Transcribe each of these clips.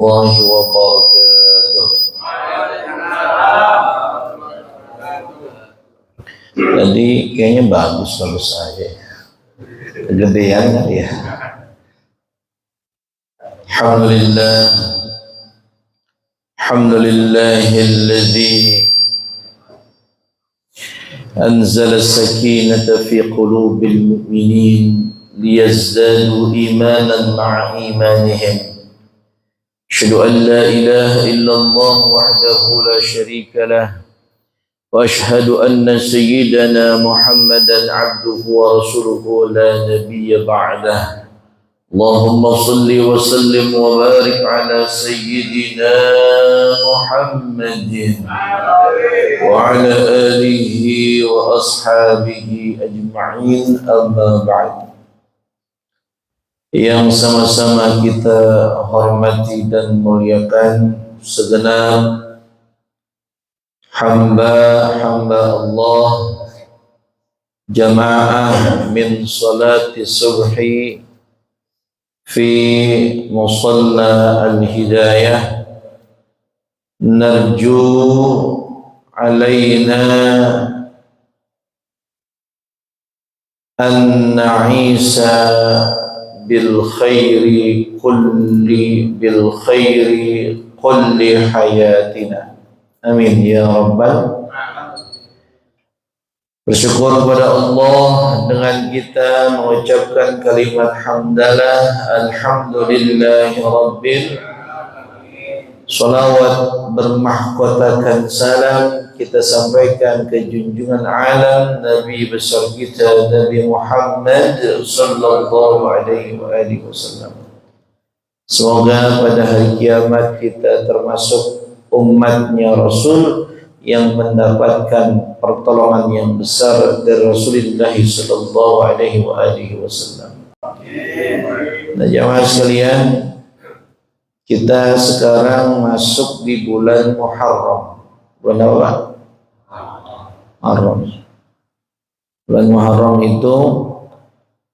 warahmatullahi wabarakatuh. Jadi kayaknya bagus aja. Kegedean kali ya. Alhamdulillahilladzi anzala sakinata fi qulubil mu'minin liyazdadu imanan ma'a imanihim. Asyhadu an la ilaha illallah wahdahu la syarika lah wa asyhadu anna sayyidana Muhammadan abduhu wa rasuluhu la nabiyya ba'dah. Allahumma salli wa sallim wa barik ala sayyidina Muhammadin wa ala alihi wa ashabihi ajma'in, amma ba'd. Yang sama-sama kita hormati dan muliakan segenap hamba-hamba Allah, jamaah min salati subhi fi musalla al-hidayah, narju alaina an na'isa bil khairi kulli hayatina. Amin ya rabbal. Bersyukur kepada Allah dengan kita mengucapkan kalimat hamdalah, alhamdulillahi rabbil. Salawat bermahkotakan salam kita sampaikan ke junjungan alam Nabi besar kita Nabi Muhammad sallallahu alaihi wasallam. Semoga pada hari kiamat kita termasuk umatnya Rasul yang mendapatkan pertolongan yang besar dari Rasulullah sallallahu alaihi wasallam. Nah, jamaah sekalian, kita sekarang masuk di bulan Muharram. Bulan apa? Muharram. Bulan Muharram itu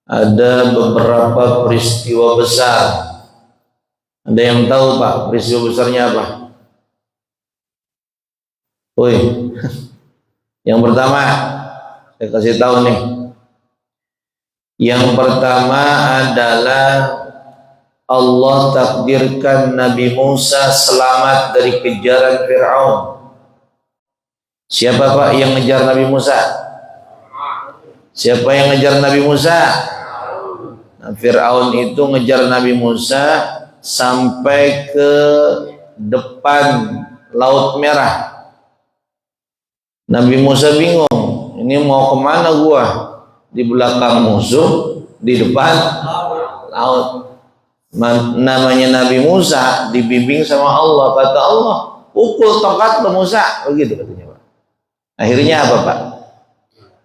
ada beberapa peristiwa besar. Ada yang tahu Pak peristiwa besarnya apa? Woi, yang pertama saya kasih tahu nih. Yang pertama adalah Allah takdirkan Nabi Musa selamat dari kejaran Fir'aun. Siapa Pak yang ngejar Nabi Musa? Siapa yang ngejar Nabi Musa? Nah, Fir'aun itu ngejar Nabi Musa sampai ke depan Laut Merah. Nabi Musa bingung, ini mau kemana gua? Di belakang musuh, di depan laut. Namanya Nabi Musa dibimbing sama Allah. Kata Allah, pukul tongkat ke Musa, begitu katanya Pak. Akhirnya apa Pak?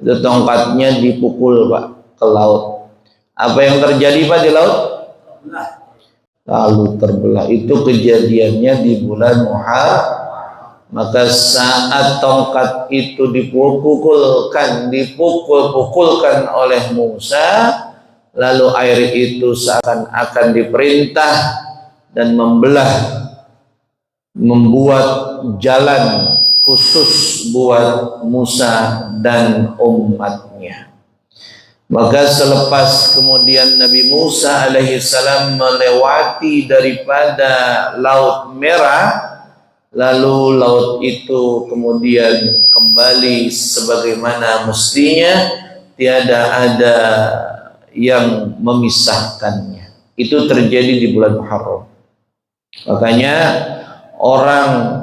Itu tongkatnya dipukul Pak ke laut. Apa yang terjadi Pak di laut? Lalu terbelah. Itu kejadiannya di bulan Muharram. Maka saat tongkat itu dipukulkan oleh Musa, lalu air itu seakan-akan diperintah dan membuat jalan khusus buat Musa dan umatnya. Maka selepas kemudian Nabi Musa alaihissalam melewati daripada Laut Merah, lalu laut itu kemudian kembali sebagaimana mestinya, tiada ada yang memisahkannya. Itu terjadi di bulan Muharram. Makanya orang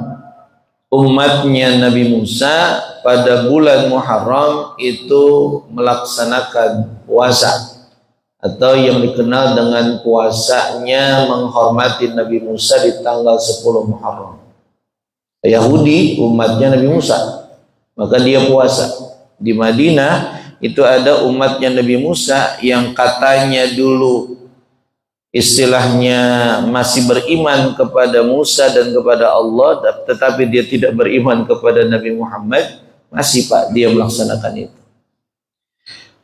umatnya Nabi Musa pada bulan Muharram itu melaksanakan puasa, atau yang dikenal dengan puasanya menghormati Nabi Musa di tanggal 10 Muharram. Yahudi umatnya Nabi Musa, maka dia puasa. Di Madinah itu ada umatnya Nabi Musa yang katanya dulu istilahnya masih beriman kepada Musa dan kepada Allah, tetapi dia tidak beriman kepada Nabi Muhammad. Masih Pak dia melaksanakan itu.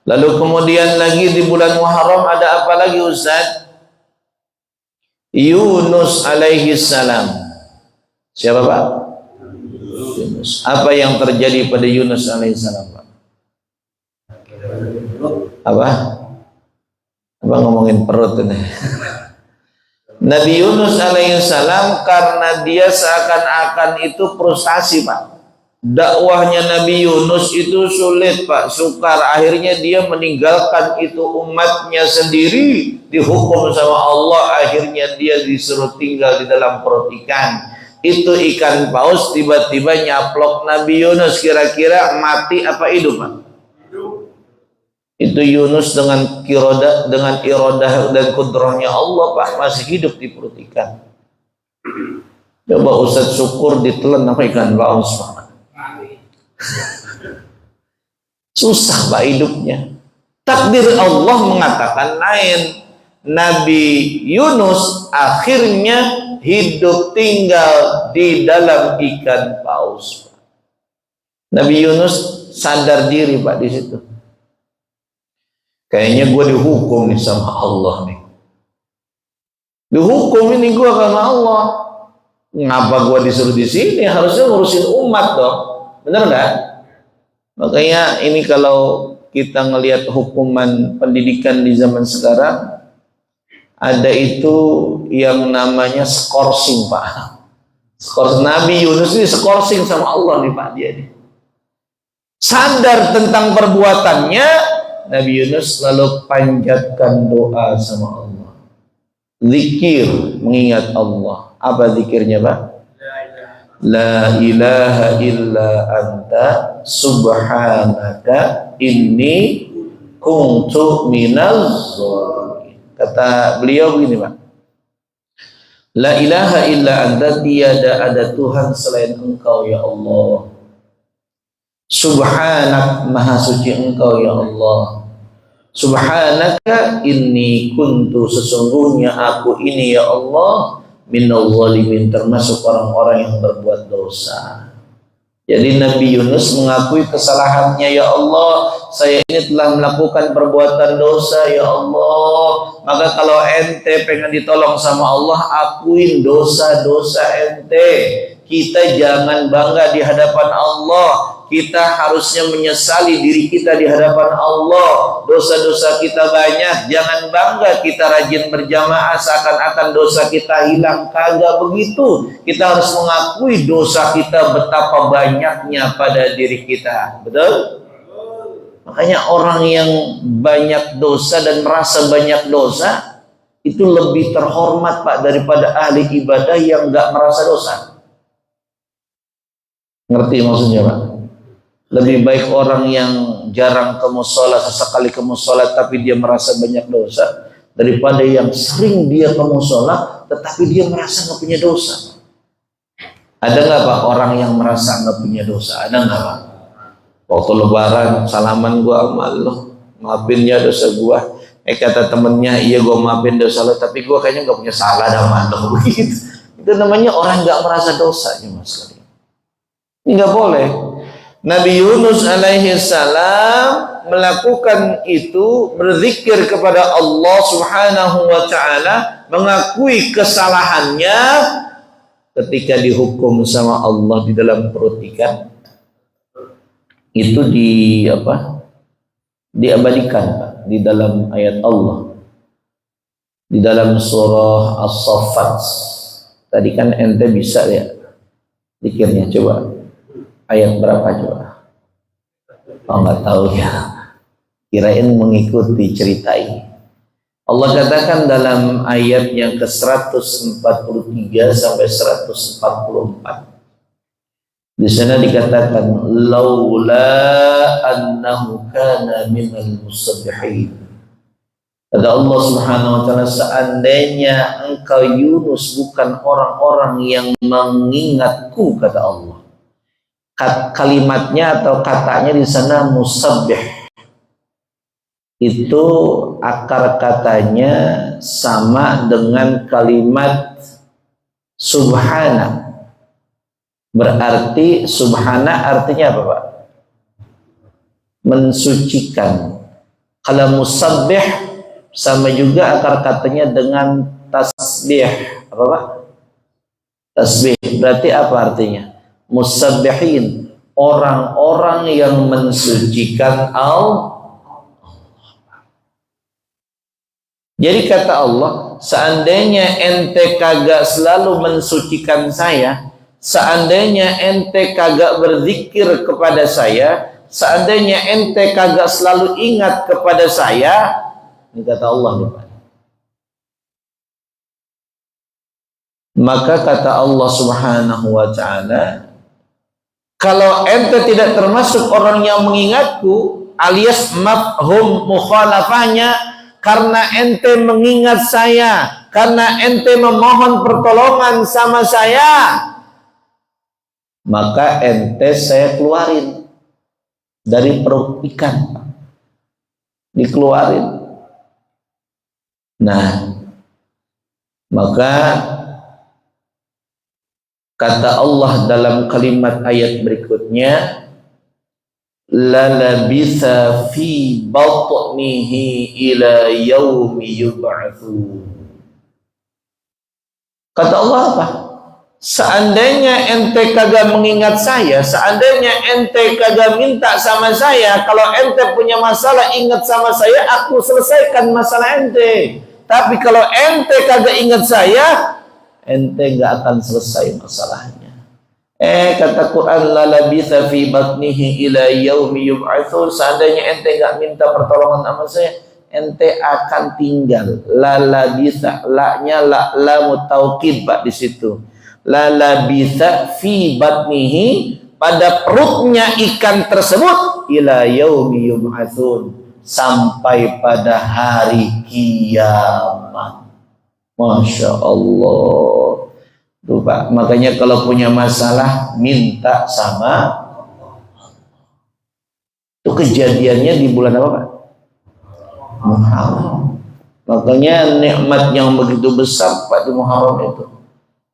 Lalu kemudian lagi di bulan Muharram ada apa lagi Ustaz? Yunus alaihi salam. Siapa Pak? Yunus. Apa yang terjadi pada Yunus alaihi salam Pak? Apa? Apa ngomongin perut ini? Nabi Yunus alaihi salam karena dia seakan-akan itu frustasi Pak. Dakwahnya Nabi Yunus itu sulit Pak, sukar. Akhirnya dia meninggalkan itu umatnya sendiri, dihukum sama Allah. Akhirnya dia disuruh tinggal di dalam perut ikan. Itu ikan paus tiba-tiba nyaplok Nabi Yunus. Kira-kira mati apa hidup Pak? Itu Yunus dengan iradah dan kudrahnya Allah Pak, masih hidup di perut ikan. Coba Ustadz syukur ditelan apa ikan paus Pak. Susah Pak hidupnya. Takdir Allah mengatakan lain. Nabi Yunus akhirnya hidup tinggal di dalam ikan paus. Nabi Yunus sadar diri Pak di situ. Kayaknya gue dihukum nih sama Allah nih. Dihukum ini gue sama Allah. Ngapa gue disuruh di sini? Harusnya ngurusin umat dong. Benar nggak? Makanya ini kalau kita ngelihat hukuman pendidikan di zaman sekarang, ada itu yang namanya skorsing Pak. Skors Nabi Yunus ini skorsing sama Allah nih Pak dia nih. Sadar tentang perbuatannya, Nabi Yunus lalu panjatkan doa sama Allah. Zikir mengingat Allah. Apa zikirnya Pak? La ilaha illa anta subhanaka inni kuntu minaz zalimin. Kata beliau begini Pak, la ilaha illa anta, tiada ada Tuhan selain engkau ya Allah. Subhanak, maha suci engkau ya Allah. Subhanaka inni kuntu, sesungguhnya aku ini ya Allah minal zalimin, termasuk orang-orang yang berbuat dosa. Jadi Nabi Yunus mengakui kesalahannya, ya Allah, saya ini telah melakukan perbuatan dosa ya Allah. Maka kalau ente pengen ditolong sama Allah, akuin dosa-dosa ente. Kita jangan bangga di hadapan Allah. Kita harusnya menyesali diri kita di hadapan Allah. Dosa-dosa kita banyak, jangan bangga kita rajin berjamaah seakan-akan dosa kita hilang. Kagak begitu. Kita harus mengakui dosa kita betapa banyaknya pada diri kita. Betul? Makanya orang yang banyak dosa dan merasa banyak dosa itu lebih terhormat Pak daripada ahli ibadah yang gak merasa dosa. Ngerti maksudnya Pak? Lebih baik orang yang jarang ke mushola, sesekali ke mushola tapi dia merasa banyak dosa, daripada yang sering dia ke mushola tetapi dia merasa nggak punya dosa. Ada nggak Pak orang yang merasa nggak punya dosa? Ada nggak Pak? Waktu lebaran salaman gua sama lo, maafin ya dosa gua. Kata temennya, iya gua maafin dosa lo, tapi gua kayaknya nggak punya salah sama lo. Begitu. Itu namanya orang nggak merasa dosanya Mas. Ini nggak boleh. Nabi Yunus alaihi salam melakukan itu, berzikir kepada Allah subhanahu wa ta'ala, mengakui kesalahannya ketika dihukum sama Allah di dalam perut ikan. Itu diabadikan Pak, di dalam ayat Allah, di dalam surah As-Saffat. Tadi kan ente bisa ya zikirnya, coba ayat berapa coba? Oh nggak tahu ya, kirain mengikuti cerita ini. Allah katakan dalam ayat yang ke-143 sampai 144. Di sana dikatakan laula annahu kana minal musabbihin. Kata Allah Subhanahu wa taala, seandainya engkau Yunus bukan orang-orang yang mengingatku, kata Allah. Kalimatnya atau katanya di sana musabbih, itu akar katanya sama dengan kalimat subhana. Berarti subhana artinya apa Pak? Mensucikan. Kalau musabbih sama juga akar katanya dengan tasbih. Apa Pak? Tasbih. Berarti apa artinya? Musabbihin, orang-orang yang mensucikan Allah. Jadi kata Allah, seandainya ente kagak selalu mensucikan saya, seandainya ente kagak berzikir kepada saya, seandainya ente kagak selalu ingat kepada saya, ini kata Allah nih Pak. Maka kata Allah Subhanahu wa taala, kalau ente tidak termasuk orang yang mengingatku, alias mafhum mukhalafahnya, karena ente mengingat saya, karena ente memohon pertolongan sama saya, maka ente saya keluarin dari perut ikan, dikeluarin. Nah, maka kata Allah dalam kalimat ayat berikutnya, la labitha fi batnihi ila yaumi yub'atsun. Kata Allah apa? Seandainya ente kagak mengingat saya, seandainya ente kagak minta sama saya, kalau ente punya masalah ingat sama saya, aku selesaikan masalah ente. Tapi kalau ente kagak ingat saya, ente gak akan selesai masalahnya. Kata Quran, la labitha fi batnihi ila yaumi yub'atsun. Seandainya ente gak minta pertolongan sama saya, ente akan tinggal. La labitha, la-nya lamu taukid Pak di situ. La labitha fi batnihi, pada perutnya ikan tersebut, ila yaumi yub'atsun, sampai pada hari kiamat. Masya Allah. Tuh Pak, makanya kalau punya masalah minta sama. Itu kejadiannya di bulan apa Pak? Muharram. Makanya nikmat yang begitu besar Pak di Muharram itu.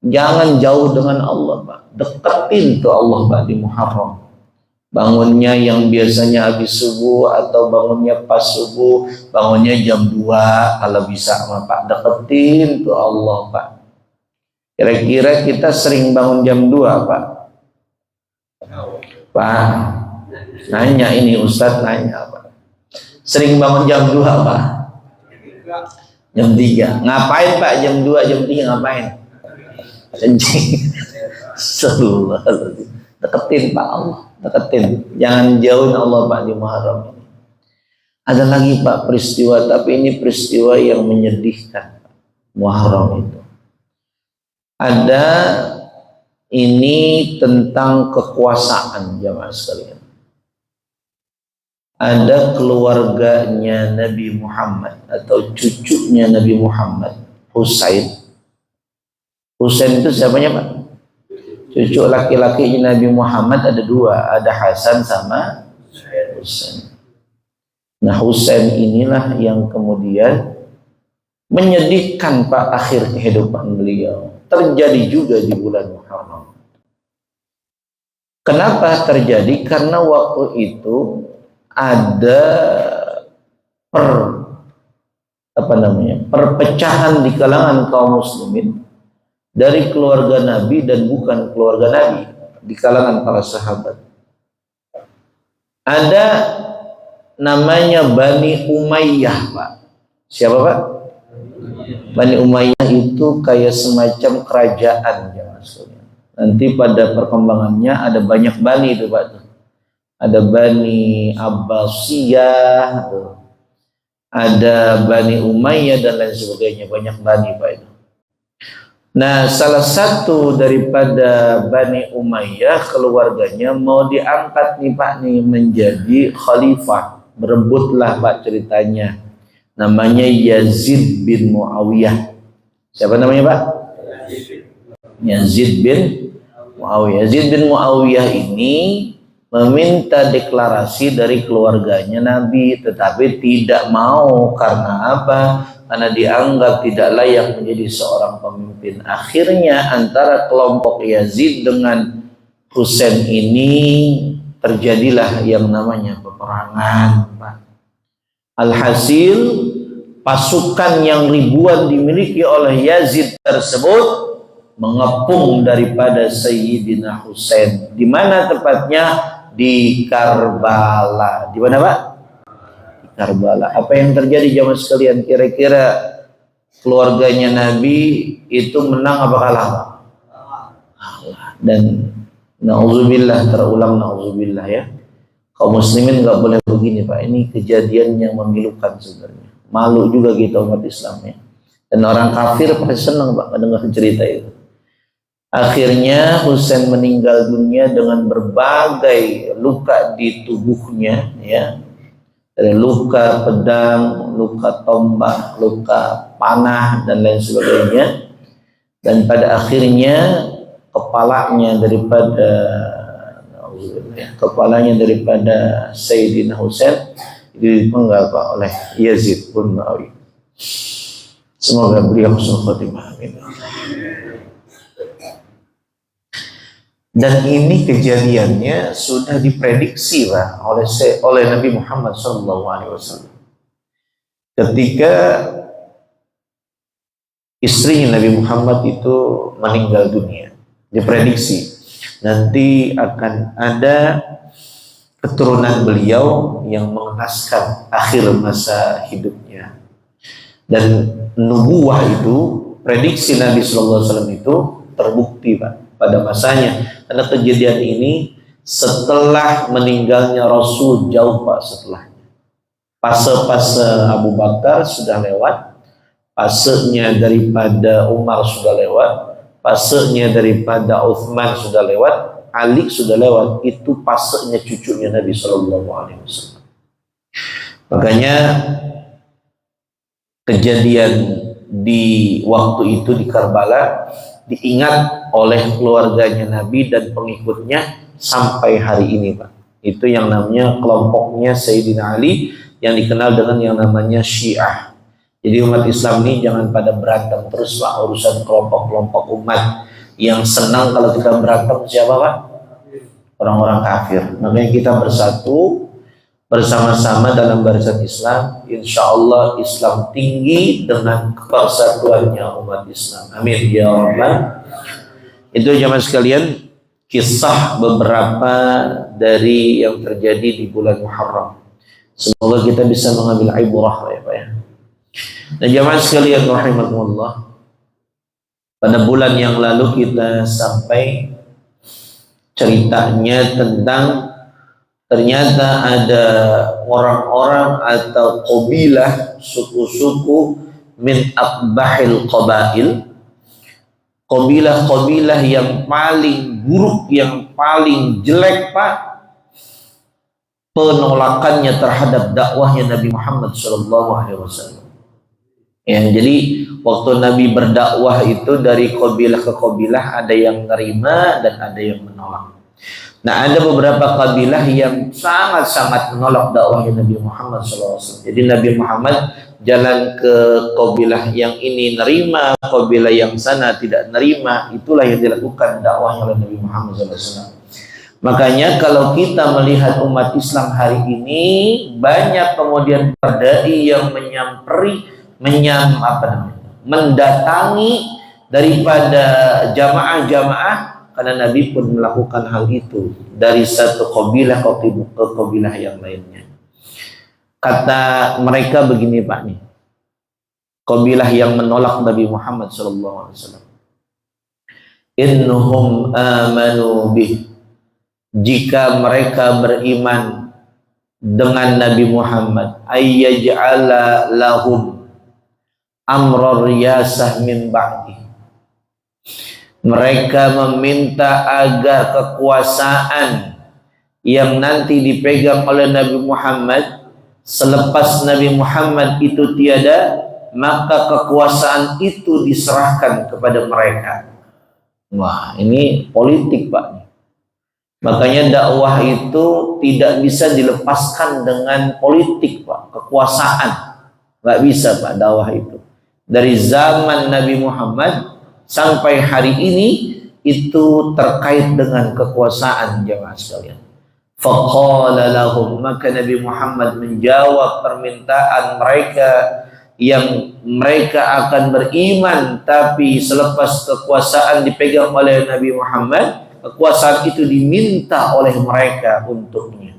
Jangan jauh dengan Allah Pak, deketin tuh Allah Pak di Muharram. Bangunnya yang biasanya habis subuh atau bangunnya pas subuh, bangunnya jam 2 kalau bisa sama Pak, deketin tuh Allah Pak. Kira-kira kita sering bangun jam 2 Pak? Pak, nanya ini Ustadz nanya Pak. Sering bangun jam 2 Pak? Jam 3. Ngapain Pak jam 2, jam 3 ngapain? Kencing. Deketin Pak Allah, deketin. Jangan jauhin Allah Pak di Muharram ini. Ada lagi Pak peristiwa, tapi ini peristiwa yang menyedihkan Muharram itu. Ada ini tentang kekuasaan jamaah sekalian. Ada keluarganya Nabi Muhammad atau cucunya Nabi Muhammad, Husain. Husain itu siapanya Pak? Cucu laki-laki Nabi Muhammad ada 2, ada Hasan sama Husain. Nah Husain inilah yang kemudian menyedihkan Pak akhir kehidupan beliau. Terjadi juga di bulan Muharram. Kenapa terjadi? Karena waktu itu ada perpecahan di kalangan kaum muslimin dari keluarga Nabi dan bukan keluarga Nabi, di kalangan para sahabat. Ada namanya Bani Umayyah Pak. Siapa Pak? Bani Umayyah itu kayak semacam kerajaan ya maksudnya. Nanti pada perkembangannya ada banyak bani itu Pak. Ada Bani Abbasiyah, ada Bani Umayyah dan lain sebagainya, banyak bani Pak itu. Nah, salah satu daripada Bani Umayyah keluarganya mau diangkat nih Pak nih menjadi khalifah. Berebutlah Pak ceritanya. Namanya Yazid bin Muawiyah. Siapa namanya Pak? Yazid bin Muawiyah. Yazid bin Muawiyah ini meminta deklarasi dari keluarganya Nabi, tetapi tidak mau. Karena apa? Karena dianggap tidak layak menjadi seorang pemimpin. Akhirnya antara kelompok Yazid dengan Husain ini terjadilah yang namanya peperangan Pak. Alhasil pasukan yang ribuan dimiliki oleh Yazid tersebut mengepung daripada Sayyidina Husain. Di mana tepatnya? Di Karbala. Di mana, Pak? Di Karbala. Apa yang terjadi jamaah sekalian? Kira-kira keluarganya Nabi itu menang apa kalah, Pak? Dan na'udzubillah, terulang na'udzubillah ya. Kaum muslimin nggak boleh begini, Pak. Ini kejadian yang memilukan sebenarnya. Malu juga kita umat Islam ya. Dan orang kafir pasti senang, Pak, mendengar cerita itu. Akhirnya Husain meninggal dunia dengan berbagai luka di tubuhnya ya. Dari luka pedang, luka tombak, luka panah dan lain sebagainya. Dan pada akhirnya kepalanya daripada Sayyidina Husain dipenggal, Pak, oleh Yazid bin Muawiyah. Semoga beliau husnul khotimah. Amin. Dan ini kejadiannya sudah diprediksi, Pak, oleh Nabi Muhammad SAW. Ketika istrinya Nabi Muhammad itu meninggal dunia, diprediksi nanti akan ada keturunan beliau yang mengenaskan akhir masa hidupnya. Dan nubuah itu, prediksi Nabi SAW itu terbukti, Pak, pada masanya. Karena kejadian ini setelah meninggalnya Rasul jauh, Pak, setelahnya. Fase-fase Abu Bakar sudah lewat, fasenya daripada Umar sudah lewat, fasenya daripada Uthman sudah lewat, Ali sudah lewat. Itu fasenya cucunya Nabi SAW. Makanya kejadian di waktu itu di Karbala diingat oleh keluarganya Nabi dan pengikutnya sampai hari ini, Pak. Itu yang namanya kelompoknya Sayyidina Ali yang dikenal dengan yang namanya Syiah. Jadi umat Islam ini jangan pada berantem terus, Pak, urusan kelompok-kelompok umat. Yang senang kalau kita berantem siapa, Pak? Orang-orang kafir. Makanya kita bersatu bersama-sama dalam barisan Islam. Insya Allah Islam tinggi dengan persatuannya umat Islam. Amin ya Rabbal. Itu jamaah sekalian, kisah beberapa dari yang terjadi di bulan Muharram. Semoga kita bisa mengambil ibrah ya, Pak ya. Dan jamaah sekalian rahimakumullah, pada bulan yang lalu kita sampai ceritanya tentang ternyata ada orang-orang atau qabilah, suku-suku min aqbahil qabail, qabilah-qabilah yang paling buruk, yang paling jelek, Pak, penolakannya terhadap dakwahnya Nabi Muhammad SAW. Ya, jadi waktu Nabi berdakwah itu dari qabilah ke qabilah, ada yang menerima dan ada yang menolak. Nah, ada beberapa kabilah yang sangat-sangat menolak dakwahnya Nabi Muhammad SAW. Jadi Nabi Muhammad jalan ke kabilah yang ini nerima, kabilah yang sana tidak nerima. Itulah yang dilakukan dakwahnya oleh Nabi Muhammad SAW. Makanya kalau kita melihat umat Islam hari ini, banyak kemudian dai yang mendatangi daripada jamaah-jamaah. Karena Nabi pun melakukan hal itu dari satu kabilah ke kabilah yang lainnya. Kata mereka begini, Pak, nih, kabilah yang menolak Nabi Muhammad SAW, innahum amanu bih, jika mereka beriman dengan Nabi Muhammad, ayyaj'ala lahum amra riyasah min ba'di, mereka meminta agar kekuasaan yang nanti dipegang oleh Nabi Muhammad selepas Nabi Muhammad itu tiada, maka kekuasaan itu diserahkan kepada mereka. Wah, ini politik, Pak. Makanya dakwah itu tidak bisa dilepaskan dengan politik, Pak. Kekuasaan nggak bisa, Pak, dakwah itu. Dari zaman Nabi Muhammad sampai hari ini itu terkait dengan kekuasaan, jemaah sekalian. Faqala lahum, maka Nabi Muhammad menjawab permintaan mereka yang mereka akan beriman, tapi selepas kekuasaan dipegang oleh Nabi Muhammad, kekuasaan itu diminta oleh mereka untuknya.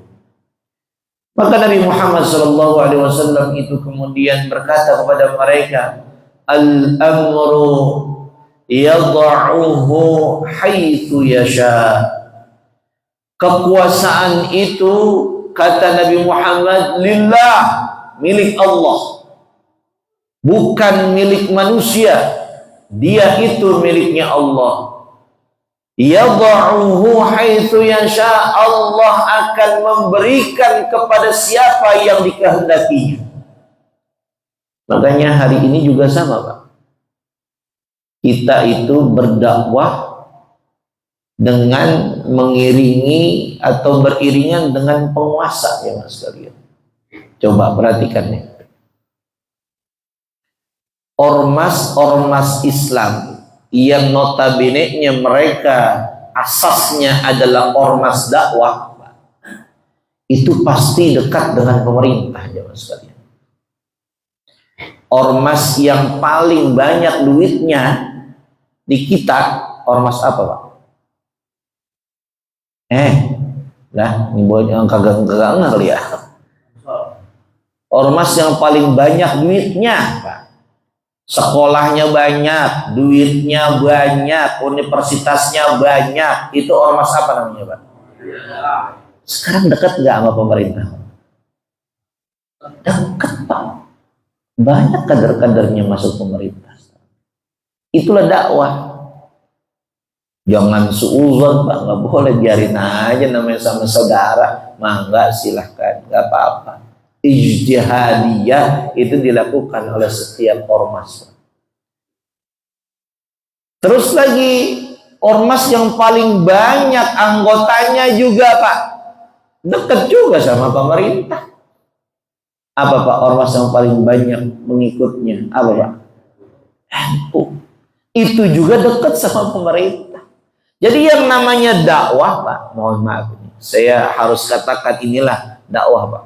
Maka Nabi Muhammad SAW itu kemudian berkata kepada mereka, al-amru yad'uhu haitsu yasha. Kekuasaan itu, kata Nabi Muhammad, lillah, milik Allah, bukan milik manusia. Dia itu miliknya Allah. Yad'uhu haitsu yasha. Allah akan memberikan kepada siapa yang dikehendakinya. Makanya hari ini juga sama, Pak. Kita itu berdakwah dengan mengiringi atau beriringan dengan penguasa, ya Mas sekalian. Coba perhatikan nih. Ormas-ormas Islam yang notabene-nya mereka asasnya adalah ormas dakwah, itu pasti dekat dengan pemerintah, ya Mas sekalian. Ormas yang paling banyak duitnya di kita, ormas apa, Pak? Ini buat yang kagak kali ya. Ormas yang paling banyak duitnya, Pak. Sekolahnya banyak, duitnya banyak, universitasnya banyak. Itu ormas apa namanya, Pak? Sekarang dekat nggak sama pemerintah? Dekat, Pak. Banyak kader-kadernya masuk pemerintah. Itulah dakwah. Jangan suuzon, Pak, nggak boleh, biarin aja, namanya sama saudara, mangga silahkan, nggak apa-apa. Ijtihadiyah itu dilakukan oleh setiap ormas. Terus lagi, ormas yang paling banyak anggotanya juga, Pak, dekat juga sama pemerintah. Apa, Pak, ormas yang paling banyak mengikutnya? Apa, Pak? NU. Itu juga dekat sama pemerintah. Jadi yang namanya dakwah, Pak, mohon maaf, saya harus katakan inilah dakwah, Pak.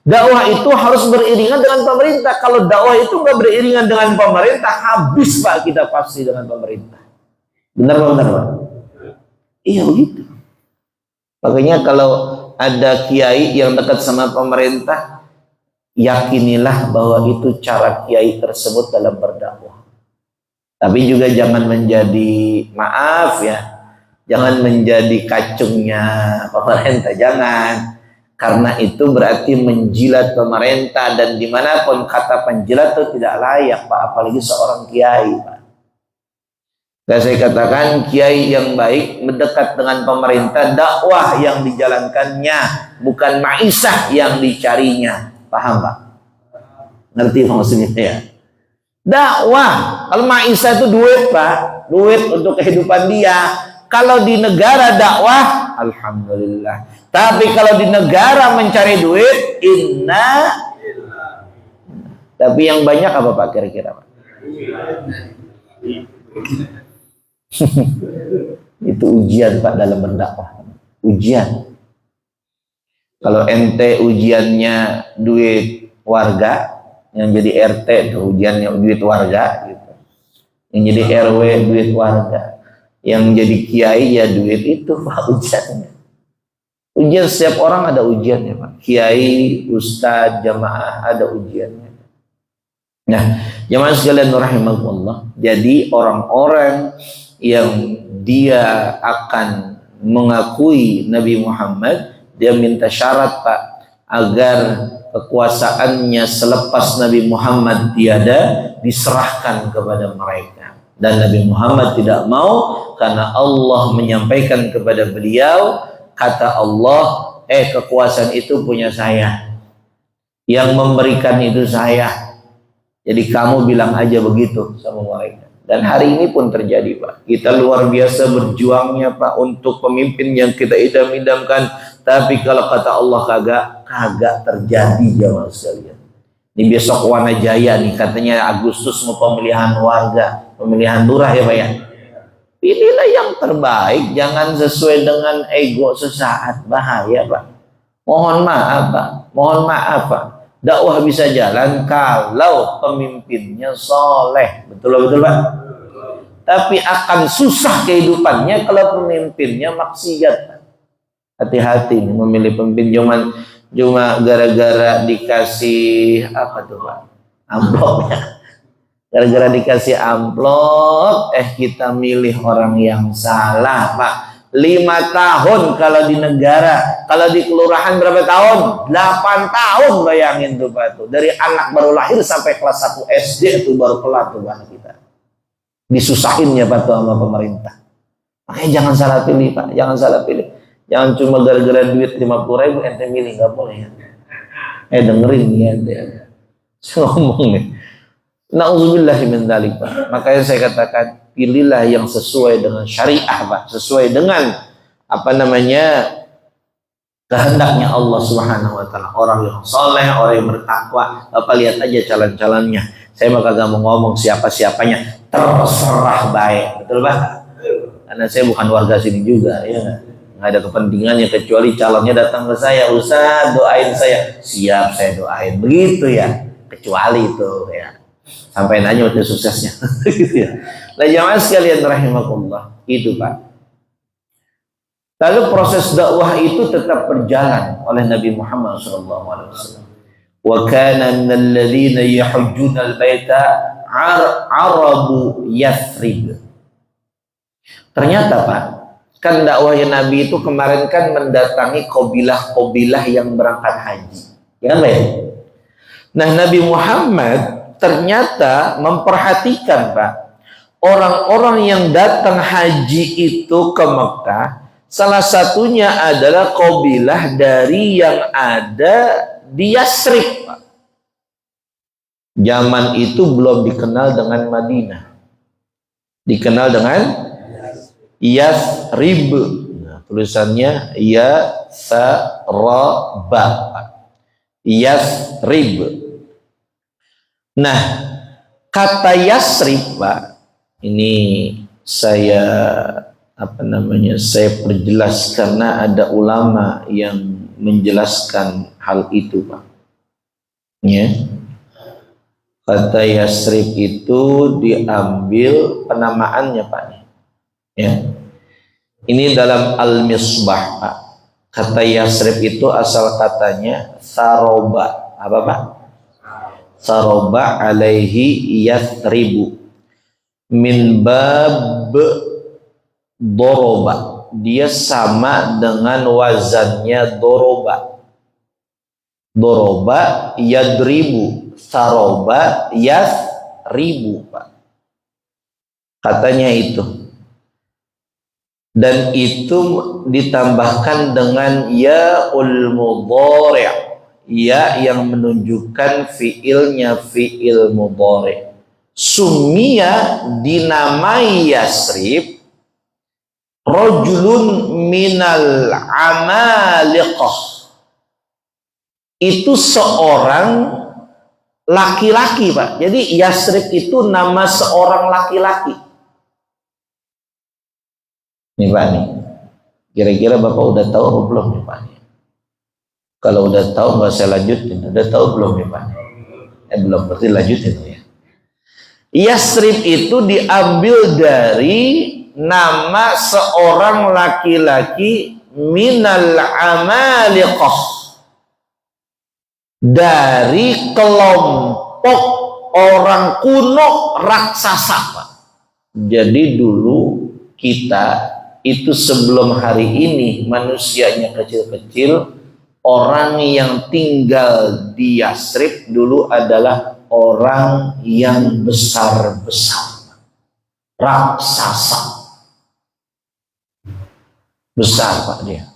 Dakwah itu harus beriringan dengan pemerintah. Kalau dakwah itu nggak beriringan dengan pemerintah, habis, Pak, kita pasti dengan pemerintah. Benar, Pak? Iya begitu. Makanya kalau ada kiai yang dekat sama pemerintah, yakinilah bahwa itu cara kiai tersebut dalam berdakwah. Tapi juga jangan menjadi, maaf ya, jangan menjadi kacungnya pemerintah, jangan. Karena itu berarti menjilat pemerintah, dan dimanapun kata penjilat itu tidak layak, Pak, apalagi seorang kiai, Pak. Dan saya katakan kiai yang baik mendekat dengan pemerintah, dakwah yang dijalankannya, bukan maisah yang dicarinya. Paham, Pak? Ngerti maksudnya ya? Dakwah, kalau maisah itu duit, Pak, duit untuk kehidupan dia. Kalau di negara dakwah, alhamdulillah. Tapi kalau di negara mencari duit, tapi yang banyak apa, Pak, kira-kira, Pak? Itu ujian, Pak, dalam berdakwah. Ujian. Kalau ente ujiannya duit warga, yang jadi RT itu ujiannya duit warga gitu. Yang jadi RW duit warga. Yang jadi kiai ya duit itu, Pak, ujiannya. Ujian setiap orang ada ujiannya, Pak. Kiai, ustadz, jamaah ada ujiannya. Nah, jamaah sekalian rahimakumullah. Jadi orang-orang yang dia akan mengakui Nabi Muhammad, dia minta syarat, Pak, agar kekuasaannya selepas Nabi Muhammad tiada diserahkan kepada mereka. Dan Nabi Muhammad tidak mau, karena Allah menyampaikan kepada beliau, kata Allah, kekuasaan itu punya saya, yang memberikan itu saya. Jadi kamu bilang aja begitu sama mereka. Dan hari ini pun terjadi, Pak. Kita luar biasa berjuangnya, Pak, untuk pemimpin yang kita idam-idamkan. Tapi kalau kata Allah kagak terjadi, jamaah sekalian. Ini besok Wana Jaya nih, katanya Agustus mau pemilihan warga, pemilihan lurah ya, Pak ya. Pilihlah yang terbaik, jangan sesuai dengan ego sesaat, bahaya, Pak. Mohon maaf, Pak. Mohon maaf, Pak. Dakwah bisa jalan kalau pemimpinnya soleh. Betul Pak? Tapi akan susah kehidupannya kalau pemimpinnya maksiat. Hati-hati memilih pemimpin cuma gara-gara dikasih apa tuh Pak? Amplopnya. Gara-gara dikasih amplop, kita milih orang yang salah Pak. 5 tahun kalau di negara, kalau di kelurahan berapa tahun? 8 tahun, bayangin tuh Pak tuh. Dari anak baru lahir sampai kelas 1 SD tuh baru kelar tuh Pak kita. Disusahin ya Pak tuh sama pemerintah. Makanya jangan salah pilih Pak, jangan salah pilih. Jangan cuma gara-gara duit 50.000 ente milih, nggak boleh ya. Dengerin ya dia. Ngomong nih. Nauzubillahi min dzalik Pak. Makanya saya katakan pilihlah yang sesuai dengan syariah Pak, sesuai dengan kehendaknya Allah Subhanahu wa taala. Orang yang soleh, orang yang bertakwa. Bapak lihat aja calon-calonnya. Saya mah kagak mau ngomong siapa-siapanya, terserah baik. Betul Pak? Karena saya bukan warga sini juga ya. Nggak ada kepentingannya kecuali calonnya datang ke saya, Ustaz doain saya. Siap, saya doain. Begitu ya. Kecuali itu ya. Sampai nanya untuk suksesnya. Gitu ya. Nah jamaah sekalian rahimakumullah, itu Pak. Lalu proses dakwah itu tetap berjalan oleh Nabi Muhammad SAW. Wa kana minal ladzina yahujjuna al-baita arabu Yathrib. Ternyata Pak, kan dakwahnya Nabi itu kemarin kan mendatangi kabilah-kabilah yang berangkat haji. Ya kan Pak? Nah Nabi Muhammad ternyata memperhatikan Pak, orang-orang yang datang haji itu ke Mekah, salah satunya adalah kabilah dari yang ada di Yathrib Pak. Zaman itu belum dikenal dengan Madinah, dikenal dengan Yathrib. Nah, tulisannya Yathraba, Yathrib. Nah, kata Yathrib Pak, ini saya saya perjelas karena ada ulama yang menjelaskan hal itu Pak. Ya. Kata Yathrib itu diambil penamaannya Pak. Ya. Ini dalam Al-Misbah Pak. Kata Yathrib itu asal katanya saroba. Apa Pak? Saroba alaihi yathribu min bab doroba. Dia sama dengan wazannya doroba. Doroba yadribu, saroba yathribu Pak. Katanya itu. Dan itu ditambahkan dengan ya'ul mudhari', ya yang menunjukkan fiilnya fiil mudhari'. Summiya, dinamai Yathrib rajulun minal amaliqah. Itu seorang laki-laki Pak. Jadi Yathrib itu nama seorang laki-laki. Nih Pak nih, kira-kira Bapak udah tahu atau belum nih Pak? Kalau udah tahu nggak saya lanjutin. Udah tahu belum nih Pak? Belum, berarti lanjutin ya. Yathrib itu diambil dari nama seorang laki-laki minal amaliqah, dari kelompok orang kuno raksasa Pak. Jadi dulu kita itu sebelum hari ini manusianya kecil-kecil, orang yang tinggal di Yathrib dulu adalah orang yang besar-besar, raksasa besar Pak dia.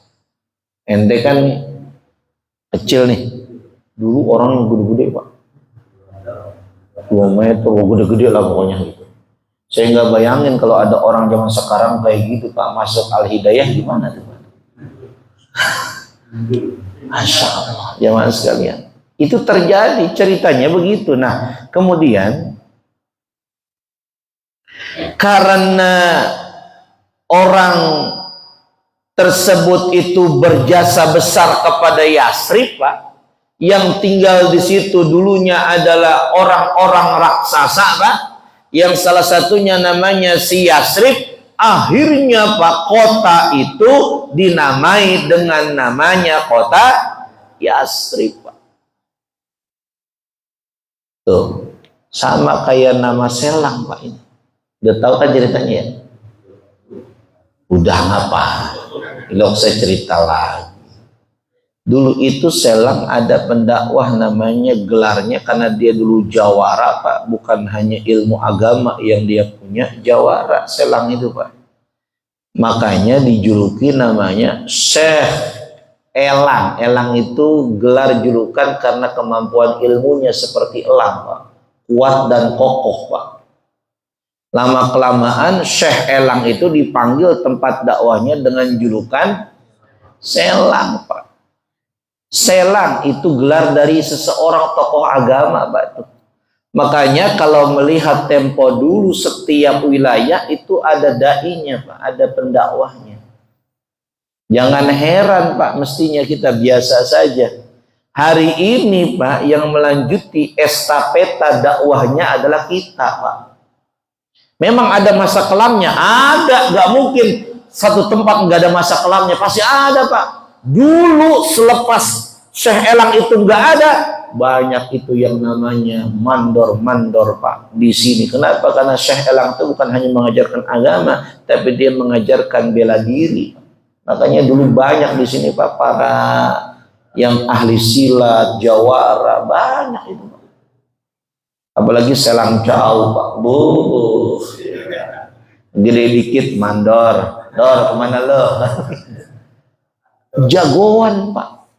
Ente kan kecil nih, dulu orang yang gede-gede Pak, 2 meter, gede-gede lah pokoknya gitu. Saya nggak bayangin kalau ada orang zaman sekarang kayak gitu Pak, masuk Al-Hidayah gimana tuh Pak? Masya Allah, jamaah sekalian. Itu terjadi, ceritanya begitu. Nah, kemudian karena orang tersebut itu berjasa besar kepada Yathrib Pak, yang tinggal di situ dulunya adalah orang-orang raksasa, Pak, yang salah satunya namanya si Yasrib. Akhirnya Pak, kota itu dinamai dengan namanya kota Yasrib, Pak. Tuh, sama kayak nama Selang, Pak, ini. Udah tahu kan ceritanya ya? Udah ngapa? Ilok saya cerita lagi. Dulu itu Selang ada pendakwah namanya, gelarnya karena dia dulu jawara, Pak, bukan hanya ilmu agama yang dia punya, jawara Selang itu, Pak. Makanya dijuluki namanya Syekh Elang. Elang itu gelar julukan karena kemampuan ilmunya seperti elang, Pak. Kuat dan kokoh, Pak. Lama kelamaan Syekh Elang itu dipanggil tempat dakwahnya dengan julukan Selang, Pak. Selang itu gelar dari seseorang tokoh agama, Pak. Makanya kalau melihat tempo dulu, setiap wilayah itu ada dai-nya, Pak, ada pendakwahnya. Jangan heran, Pak, mestinya kita biasa saja. Hari ini, Pak, yang melanjuti estafeta dakwahnya adalah kita, Pak. Memang ada masa kelamnya, ada, nggak mungkin satu tempat nggak ada masa kelamnya, pasti ada, Pak. Dulu selepas Syekh Elang itu nggak ada, banyak itu yang namanya mandor-mandor, Pak, di sini. Kenapa? Karena Syekh Elang itu bukan hanya mengajarkan agama, tapi dia mengajarkan bela diri. Makanya dulu banyak di sini, Pak, para yang ahli silat, jawara, banyak itu, Pak. Apalagi Selang jauh, Pak. Gede dikit mandor, dor kemana lo? Jagoan, Pak.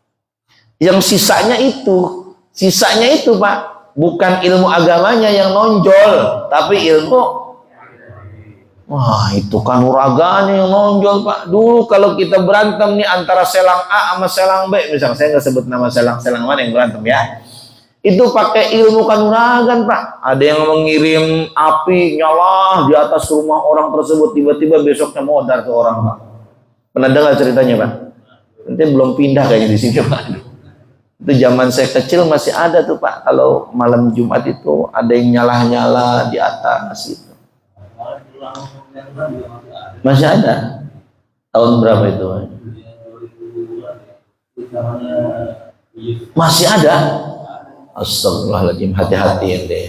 Yang sisanya itu, Pak, bukan ilmu agamanya yang nonjol, tapi ilmu, wah, itu kan uraganya yang nonjol, Pak. Dulu kalau kita berantem nih antara Selang A sama Selang B, misalnya saya nggak sebut nama Selang mana yang berantem ya, itu pakai ilmu kanuragan, Pak. Ada yang mengirim api nyala di atas rumah orang tersebut, tiba-tiba besoknya modar ke orang, Pak. Pernah dengar ceritanya, Pak? Nanti belum pindah kayaknya di sini, Pak. Itu zaman saya kecil masih ada tuh, Pak. Kalau malam Jumat itu ada yang nyala-nyala di atas gitu. Masih ada. Tahun berapa itu? Masih ada. Astagfirullahaladzim, hati-hati ente.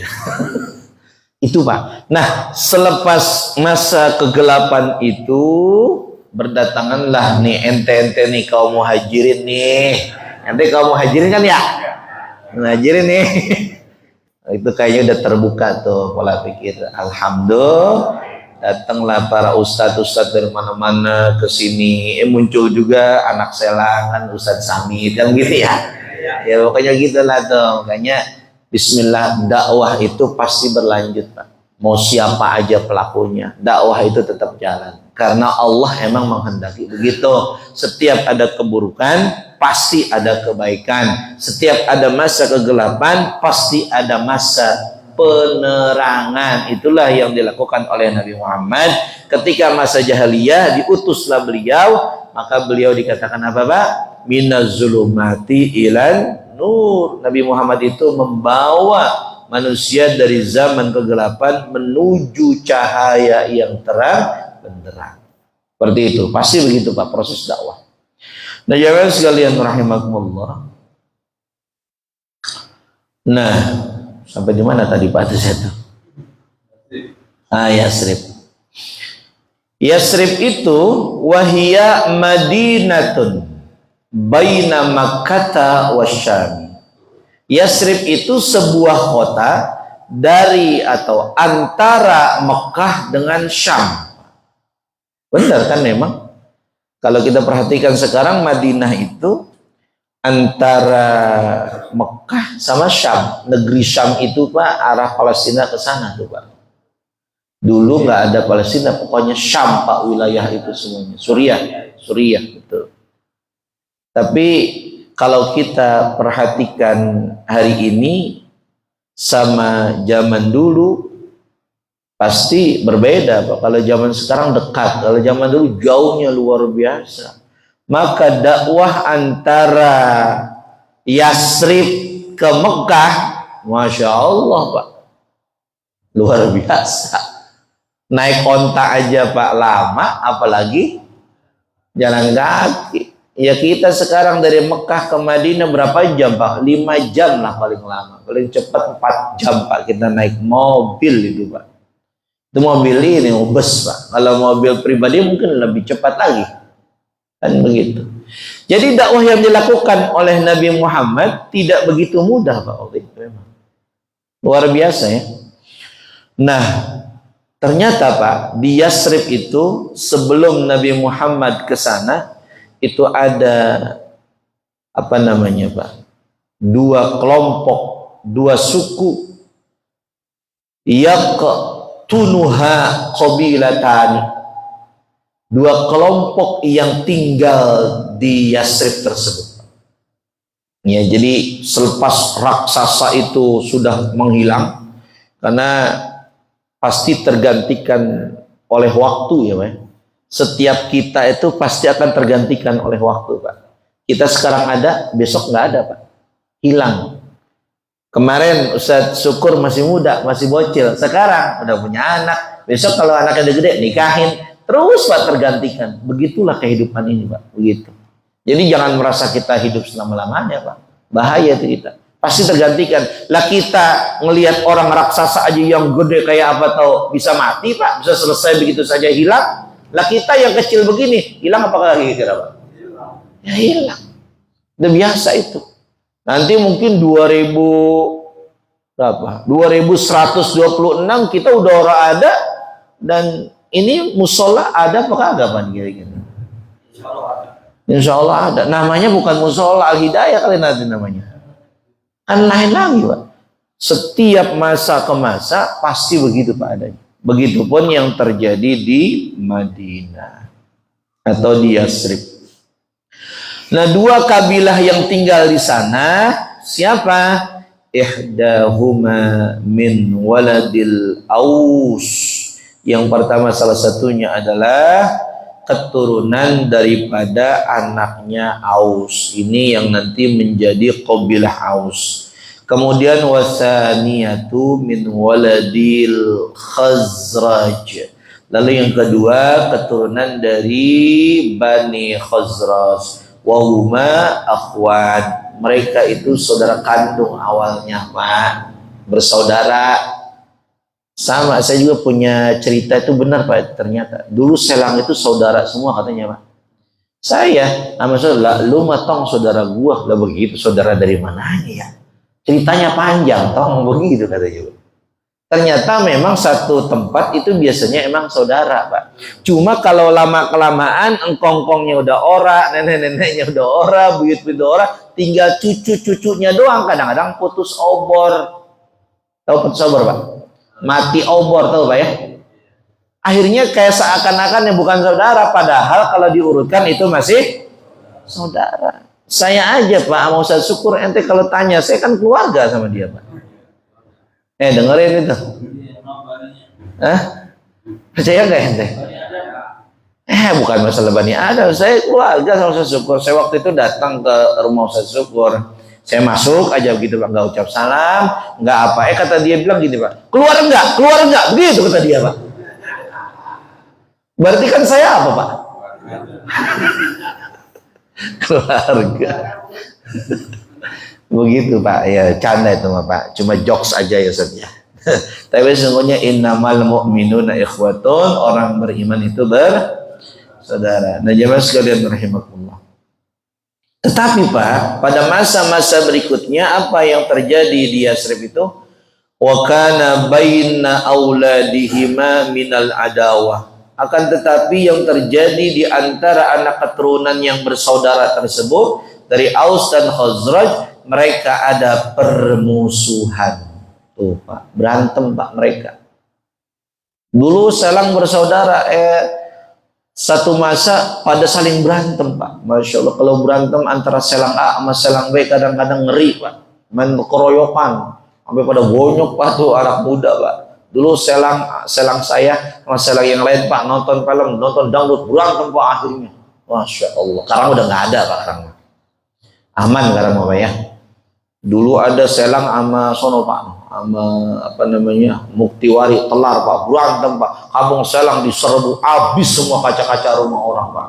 Itu, Pak. Nah, selepas masa kegelapan itu berdatanganlah nih ente nih kaum muhajirin nih. Nanti kaum muhajirin kan ya? Muhajirin nih. Itu kayaknya udah terbuka tuh pola pikir. Alhamdulillah, datanglah para ustadz dari mana-mana ke sini. Muncul juga anak Selang kan, Ustadz Samit kan gitu ya. Ya pokoknya gitulah tuh. Makanya bismillah, dakwah itu pasti berlanjut, Pak. Mau siapa aja pelakunya, dakwah itu tetap jalan. Karena Allah emang menghendaki begitu. Setiap ada keburukan pasti ada kebaikan. Setiap ada masa kegelapan pasti ada masa penerangan. Itulah yang dilakukan oleh Nabi Muhammad. Ketika masa jahiliyah diutuslah beliau, maka beliau dikatakan apa, Pak? Minaz zulumati ilan nur. Nabi Muhammad itu membawa manusia dari zaman kegelapan menuju cahaya yang terang benderang. Seperti itu. Pasti begitu, Pak, proses dakwah. Nah, jamaah sekalian rahimakumullah. Nah, sampai di mana tadi Pak itu? Yasrib. Yasrib itu wahia madinatun baina Makkah wasyam. Yasrib itu sebuah kota dari atau antara Mekah dengan Syam. Benar kan memang? Kalau kita perhatikan sekarang Madinah itu antara Mekah sama Syam. Negeri Syam itu, Pak, arah Palestina ke sana tuh, Pak. Dulu nggak ada Palestina, pokoknya Syam, Pak, wilayah itu semuanya. Suriah betul. Tapi kalau kita perhatikan hari ini sama zaman dulu pasti berbeda, Pak. Kalau zaman sekarang dekat, kalau zaman dulu jauhnya luar biasa. Maka dakwah antara Yasrib ke Mekah, Masya Allah Pak, luar biasa. Naik onta aja Pak lama, apalagi jalan kaki. Ya kita sekarang dari Mekah ke Madinah berapa jam Pak? 5 jam lah paling lama. Paling cepat 4 jam Pak kita naik mobil itu Pak. Itu mobil ini, bus Pak. Kalau mobil pribadi mungkin lebih cepat lagi. Kan begitu. Jadi dakwah yang dilakukan oleh Nabi Muhammad tidak begitu mudah Pak waktu itu memang. Luar biasa ya. Nah, ternyata Pak, di Yasrib itu sebelum Nabi Muhammad ke sana itu ada apa namanya Pak? 2 kelompok, 2 suku. Yaqtunuha qabilatan. 2 kelompok yang tinggal di Yasrib tersebut. Ya, jadi selepas raksasa itu sudah menghilang, karena pasti tergantikan oleh waktu ya Pak. Setiap kita itu pasti akan tergantikan oleh waktu Pak. Kita sekarang ada, besok nggak ada Pak. Hilang. Kemarin Ustadz Syukur masih muda, masih bocil. Sekarang udah punya anak. Besok kalau anaknya udah gede, nikahin. Terus Pak tergantikan. Begitulah kehidupan ini Pak. Begitu. Jadi jangan merasa kita hidup selama-lamanya Pak. Bahaya itu kita. Pasti tergantikan. Lah kita ngelihat orang raksasa aja yang gede kayak apa tahu bisa mati Pak. Bisa selesai begitu saja hilang. Lah kita yang kecil begini, hilang apakah kira-kira Pak? Ya hilang. Udah biasa itu. Nanti mungkin 2000 berapa? 2126 kita udah orang ada, dan ini musola ada apakah agak Pak kira-kira? Insya Allah ada. Namanya bukan musola Al-Hidayah kali nanti namanya. Kan lain lagi Pak. Setiap masa ke masa pasti begitu Pak adanya. Begitupun yang terjadi di Madinah atau di Yasrib. Nah, 2 kabilah yang tinggal di sana siapa? Ihdahuma min waladil Aus. Yang pertama salah satunya adalah keturunan daripada anaknya Aus. Ini yang nanti menjadi kabilah Aus. Kemudian wasaniyatu min waladil Khazraj. Lalu yang kedua keturunan dari Bani Khazraj. Wahuma akhwan. Mereka itu saudara kandung awalnya Pak. Bersaudara. Sama, saya juga punya cerita itu benar Pak. Ternyata dulu Selang itu saudara semua katanya Pak. Saya nama saudara, lu matong saudara gua. Lah begitu, saudara dari mananya ya? Ceritanya panjang, tong begitu katanya. Ternyata memang satu tempat itu biasanya emang saudara Pak. Cuma kalau lama-kelamaan engkong-kongnya udah ora, nenek-neneknya udah ora, buyut-buyut udah ora, tinggal cucu-cucunya doang. Kadang-kadang putus obor. Tahu putus obor Pak? Mati obor, tahu Pak ya? Akhirnya kayak seakan-akan yang bukan saudara, padahal kalau diurutkan itu masih saudara. Saya aja Pak, mau saya syukur ente kalau tanya, saya kan keluarga sama dia Pak. Dengerin itu. Percaya nggak ente? Bukan masalah Bani Adam, saya keluarga sama Ustaz Syukur. Saya waktu itu datang ke rumah Ustaz Syukur. Saya masuk aja begitu Pak, nggak ucap salam, nggak apa. Kata dia bilang gini Pak, keluar enggak, begitu kata dia Pak. Berarti kan saya apa Pak? Keluarga. Begitu Pak, ya canda itu mah Pak, cuma jokes aja ya Ustaz ya. Tapi sesungguhnya innamal mu'minuna ikhwatun, orang beriman itu bersaudara. Nah jemaah sekalian rahimakumullah. Tetapi Pak, pada masa-masa berikutnya apa yang terjadi di Yasrib itu? Wa kana baina auladihima minal adawah. Akan tetapi yang terjadi di antara anak keturunan yang bersaudara tersebut dari Aus dan Khazraj, mereka ada permusuhan. Tuh Pak, berantem Pak mereka. Dulu Selang bersaudara, satu masa pada saling berantem Pak. Masya Allah, kalau berantem antara Selang A sama Selang B kadang-kadang ngeri Pak. Main keroyokan, sampai pada bonyok Pak tuh anak muda Pak. Dulu Selang saya sama Selang yang lain Pak, nonton film, nonton dangdut, berantem Pak akhirnya. Masya Allah, sekarang udah nggak ada Pak sekarang. Aman sekarang Pak ya. Dulu ada selang sama sono Pak, sama apa namanya Muktiwari Telar Pak, berantem Pak, kampung selang diserbu, habis semua kaca-kaca rumah orang Pak.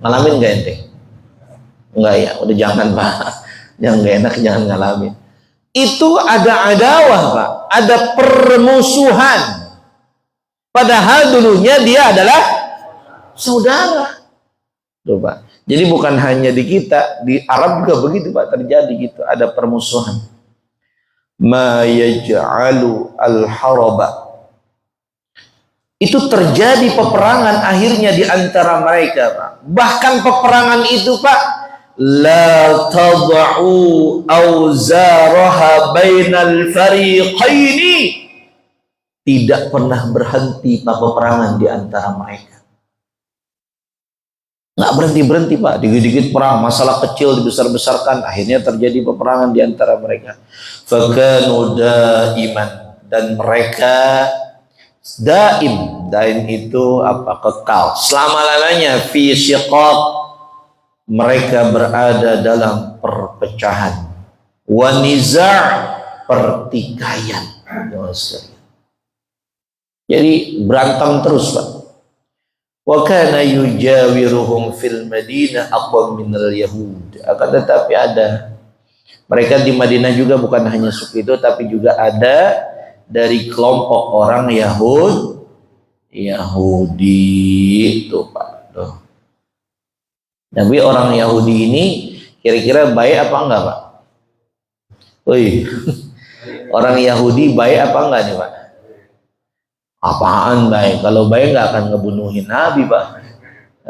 Ngalamin nggak ente? Enggak ya, udah jangan Pak, yang nggak enak jangan ngalamin. Itu ada adawah Pak, ada permusuhan. Padahal dulunya dia adalah saudara. Tuh Pak. Jadi bukan hanya di kita, di Arab juga begitu Pak, terjadi gitu, ada permusuhan. Ma yaj'alu al-haraba. Itu terjadi peperangan akhirnya di antara mereka Pak. Bahkan peperangan itu Pak, la tad'u awzaraha bainal fariqaini. Tidak pernah berhenti Pak peperangan di antara mereka. Nggak berhenti-berhenti Pak, dikit-dikit perang, masalah kecil dibesar-besarkan, akhirnya terjadi peperangan di antara mereka. Fakanu daiman, dan mereka daim itu apa, kekal selama-lamanya, fi syiqaq, mereka berada dalam perpecahan, wa niza', pertikaian. Jadi berantem terus Pak. Wa kana yujawiruhum fil Madinah aqwam minal Yahud. Akan tetapi ada mereka di Madinah juga, bukan hanya suku itu, tapi juga ada dari kelompok orang Yahudi itu Pak. Tuh. Tapi orang Yahudi ini kira-kira baik apa enggak Pak? Woi, orang Yahudi baik apa enggak nih Pak? Apaan baik? Kalau baik nggak akan ngebunuhin Nabi Pak.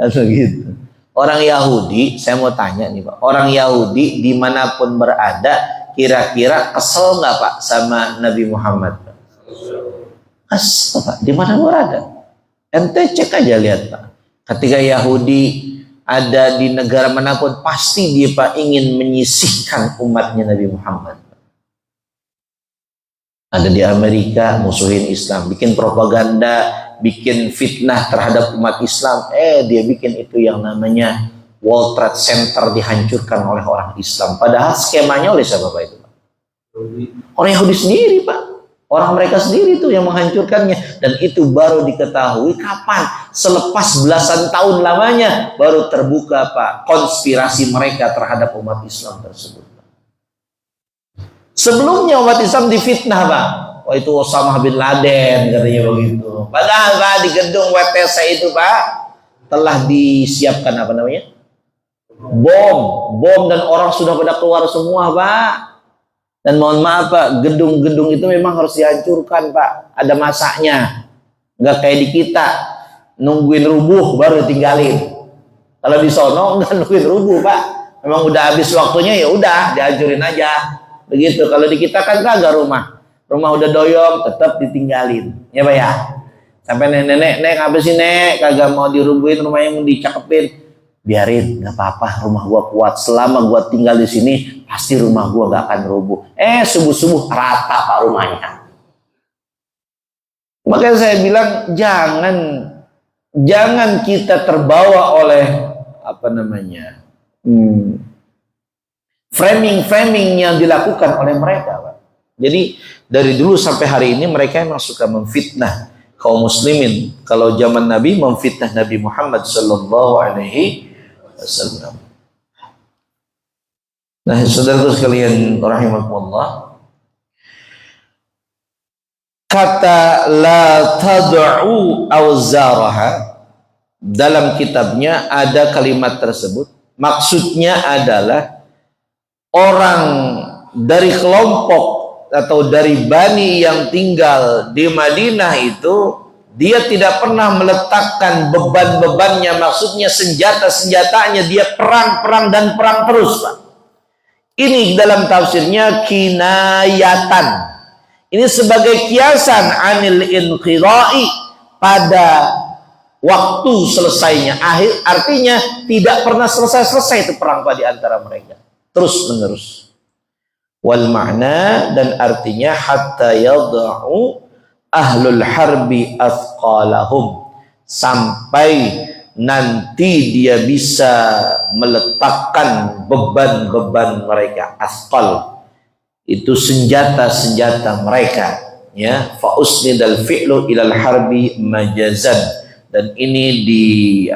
Gitu. Orang Yahudi, saya mau tanya nih Pak, orang Yahudi dimanapun berada, kira-kira kesel nggak Pak sama Nabi Muhammad? Kesel Pak, dimana berada? Ente cek aja lihat Pak. Ketika Yahudi ada di negara manapun, pasti dia Pak ingin menyisihkan umatnya Nabi Muhammad. Ada di Amerika musuhin Islam, bikin propaganda, bikin fitnah terhadap umat Islam. Dia bikin itu yang namanya World Trade Center dihancurkan oleh orang Islam. Padahal skemanya oleh siapa Pak itu? Orang Yahudi sendiri Pak. Orang mereka sendiri itu yang menghancurkannya. Dan itu baru diketahui kapan? Selepas belasan tahun lamanya baru terbuka Pak konspirasi mereka terhadap umat Islam tersebut. Sebelumnya umat Islam difitnah Pak. Wah itu Osama bin Laden katanya begitu. Padahal Pak di gedung WTC itu Pak telah disiapkan apa namanya? Bom dan orang sudah pada keluar semua Pak. Dan mohon maaf Pak, gedung-gedung itu memang harus dihancurkan Pak. Ada masanya. Nggak kayak di kita nungguin rubuh baru tinggalin. Kalau di sono nggak nungguin rubuh Pak. Memang udah habis waktunya ya udah dihancurin aja. Begitu. Kalau di kita kan kagak rumah udah doyong tetap ditinggalin ya Pak ya, sampai nenek apa sih nek kagak mau dirubuhin rumahnya, mau dicakepin, biarin nggak apa-apa, rumah gua kuat, selama gua tinggal di sini pasti rumah gua gak akan rubuh. Subuh rata Pak rumahnya. Makanya saya bilang jangan kita terbawa oleh apa namanya framing yang dilakukan oleh mereka Pak. Jadi dari dulu sampai hari ini mereka memang suka memfitnah kaum muslimin. Kalau zaman Nabi memfitnah Nabi Muhammad sallallahu alaihi wasallam. Nah, saudara sekalian rahimakumullah, kata la tad'u awzaraha dalam kitabnya ada kalimat tersebut, maksudnya adalah orang dari kelompok atau dari Bani yang tinggal di Madinah itu, dia tidak pernah meletakkan beban-bebannya, maksudnya senjata-senjatanya, dia perang dan perang terus Pak. Ini dalam tafsirnya kinayatan, ini sebagai kiasan anil inqidai, pada waktu selesainya, artinya tidak pernah selesai itu perang Pak di antara mereka, terus menerus. Wal makna, dan artinya hatta yad'u ahlul harbi athqalahum, sampai nanti dia bisa meletakkan beban-beban mereka. Athqal itu senjata-senjata mereka, ya. Fa usnidal fi'lu ilal harbi majazan, dan ini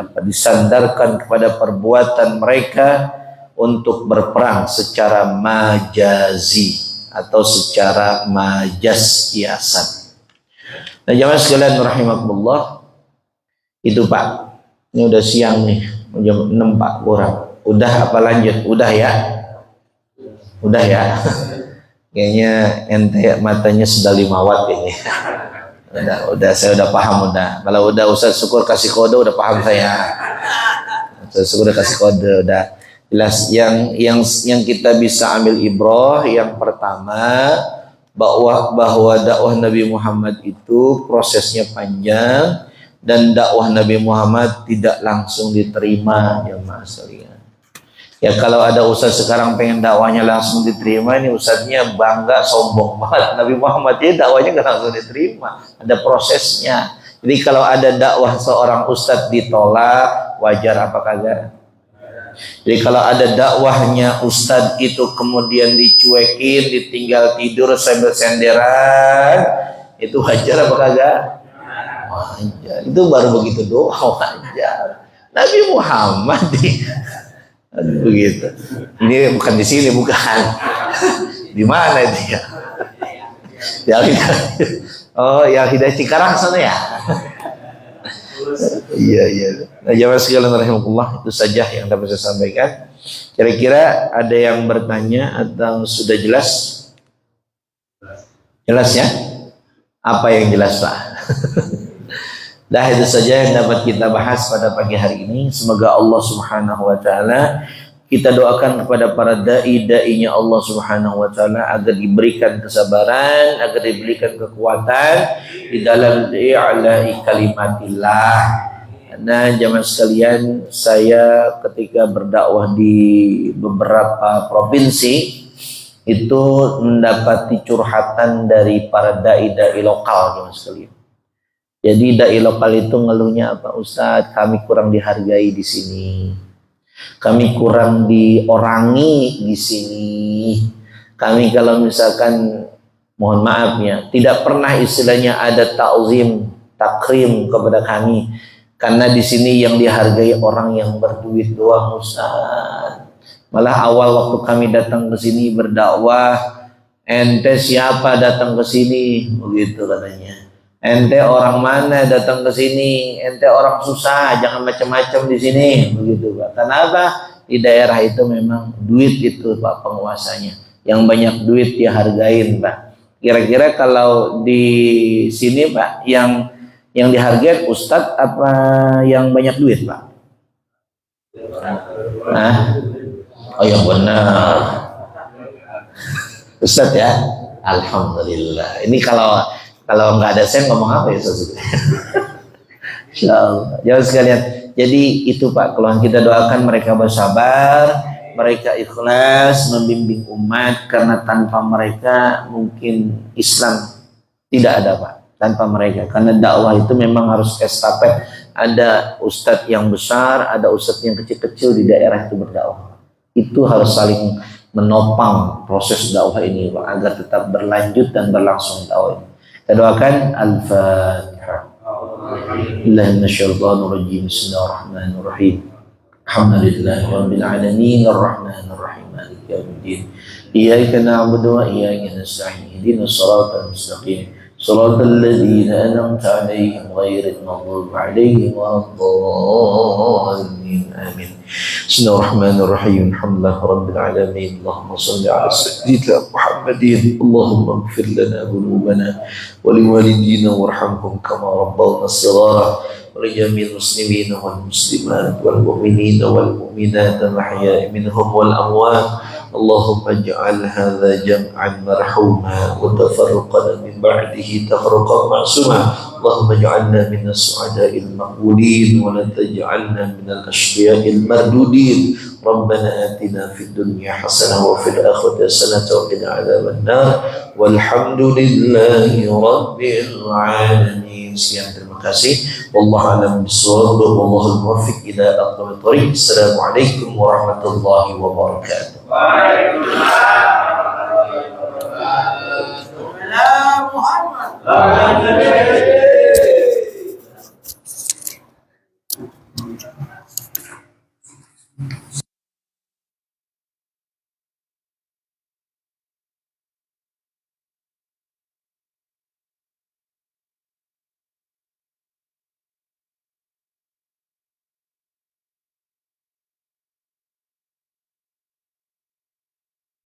disandarkan kepada perbuatan mereka untuk berperang secara majazi atau secara majas kiasan. Nah, jamaah sekalian rahimakumullah, itu Pak, ini udah siang nih, jam 6 Pak kurang. Udah apa lanjut? Udah ya? Udah ya? Kayaknya ente matanya sudah 5 watt ini. Udah saya udah paham udah. Kalau udah Ustaz Syukur kasih kode udah paham saya. Ustaz Syukur udah kasih kode udah jelas. Yang kita bisa ambil ibrah yang pertama bahwa dakwah Nabi Muhammad itu prosesnya panjang dan dakwah Nabi Muhammad tidak langsung diterima, jemaah sekalian. Ya kalau ada ustaz sekarang pengen dakwahnya langsung diterima, ini ustaznya bangga sombong banget. Nabi Muhammad ini dakwahnya nggak langsung diterima, ada prosesnya. Jadi kalau ada dakwah seorang ustaz ditolak, wajar apa kagak? Jadi kalau ada dakwahnya ustaz itu kemudian dicuekin, ditinggal tidur sambil senderan, itu wajar apa kagak? Wajar. Itu baru begitu doang wajar. Nabi Muhammad begitu. Ini bukan di sini, bukan. Di mana itu ya? Oh, yang Hidayah Cikarang sana ya? Iya. Nah, jamaah sekalian rahimahullah, itu saja yang dapat saya sampaikan. Kira-kira ada yang bertanya atau sudah jelas? Jelas ya? Apa yang jelas Pak? Dah itu saja yang dapat kita bahas pada pagi hari ini. Semoga Allah Subhanahu wa taala, kita doakan kepada para dai-dainya Allah Subhanahu wa taala agar diberikan kesabaran, agar diberikan kekuatan di dalam i'la'i kalimatillah. Nah, jamaah sekalian, saya ketika berdakwah di beberapa provinsi itu mendapati curhatan dari para dai-dai lokal, jamaah sekalian. Jadi dai lokal itu ngeluhnya apa? Ustadz, kami kurang dihargai di sini, kami kurang diorangi di sini. Kami kalau misalkan, mohon maaf ya, tidak pernah istilahnya ada ta'zim, takrim kepada kami, karena di sini yang dihargai orang yang berduit doang Ustadz. Malah awal waktu kami datang ke sini berdakwah, ente siapa datang ke sini? Begitu katanya. Ente orang mana datang ke sini? Ente orang susah, jangan macam-macam di sini, begitu Pak. Kenapa? Di daerah itu memang duit itu Pak penguasanya. Yang banyak duit dihargain Pak. Kira-kira kalau di sini Pak, yang dihargain Ustadz apa yang banyak duit Pak? Nah, oh yang benar, Ustadz ya. Alhamdulillah. Ini kalau nggak ada sen ngomong apa ya Ustaz? Insyaallah. Jamaah sekalian, jadi itu Pak, kalau kita doakan mereka bersabar, mereka ikhlas membimbing umat, karena tanpa mereka mungkin Islam tidak ada Pak. Tanpa mereka, karena dakwah itu memang harus estafet. Ada ustadz yang besar, ada ustadz yang kecil-kecil di daerah itu berdakwah. Itu harus saling menopang proses dakwah ini Pak, agar tetap berlanjut dan berlangsung dakwah ini. Kita doakan Al-Fatihah. Bismillahirrahmanirrahim. Bismillahirrahmanirrahim. Alhamdulillahi rabbil alamin, arrahmanir rahim, maliki yaumiddin. Iyyaka na'budu wa iyyaka nasta'in. Ihdinas siratal mustaqim. Shiratal ladzina an'amta 'alaihim ghairil maghdubi 'alaihim waladdallin. Amin. Bismillahirrahmanirrahim. Alhamdulillahi rabbil alamin. Allahumma shalli 'ala sayyidina Muhammadin. Allahumma ighfir lana dhunubana wa liwalidina warhamhum kama rabbawna shighara. ولجميع المسلمين والمسلمات والمؤمنين والمؤمنات الأحياء منهم والأموات. اللهم اجعل هذا جمعا مرحوما وتفرقنا من بعده تفرقا معصوما. اللهم اجعلنا من السعداء المقبولين ولا تجعلنا من الأشقياء المردودين. ربنا آتنا في الدنيا حسنة وفي الآخرة حسنة وقنا عذاب النار والحمد لله رب العالمين. Sekian, terima kasih. Wallahu a'lam bishawab. Wallahul muwaffiq ila aqwamit thoriq. Assalamualaikum warahmatullahi wabarakatuh. Waalaikumsalam. Muhammad.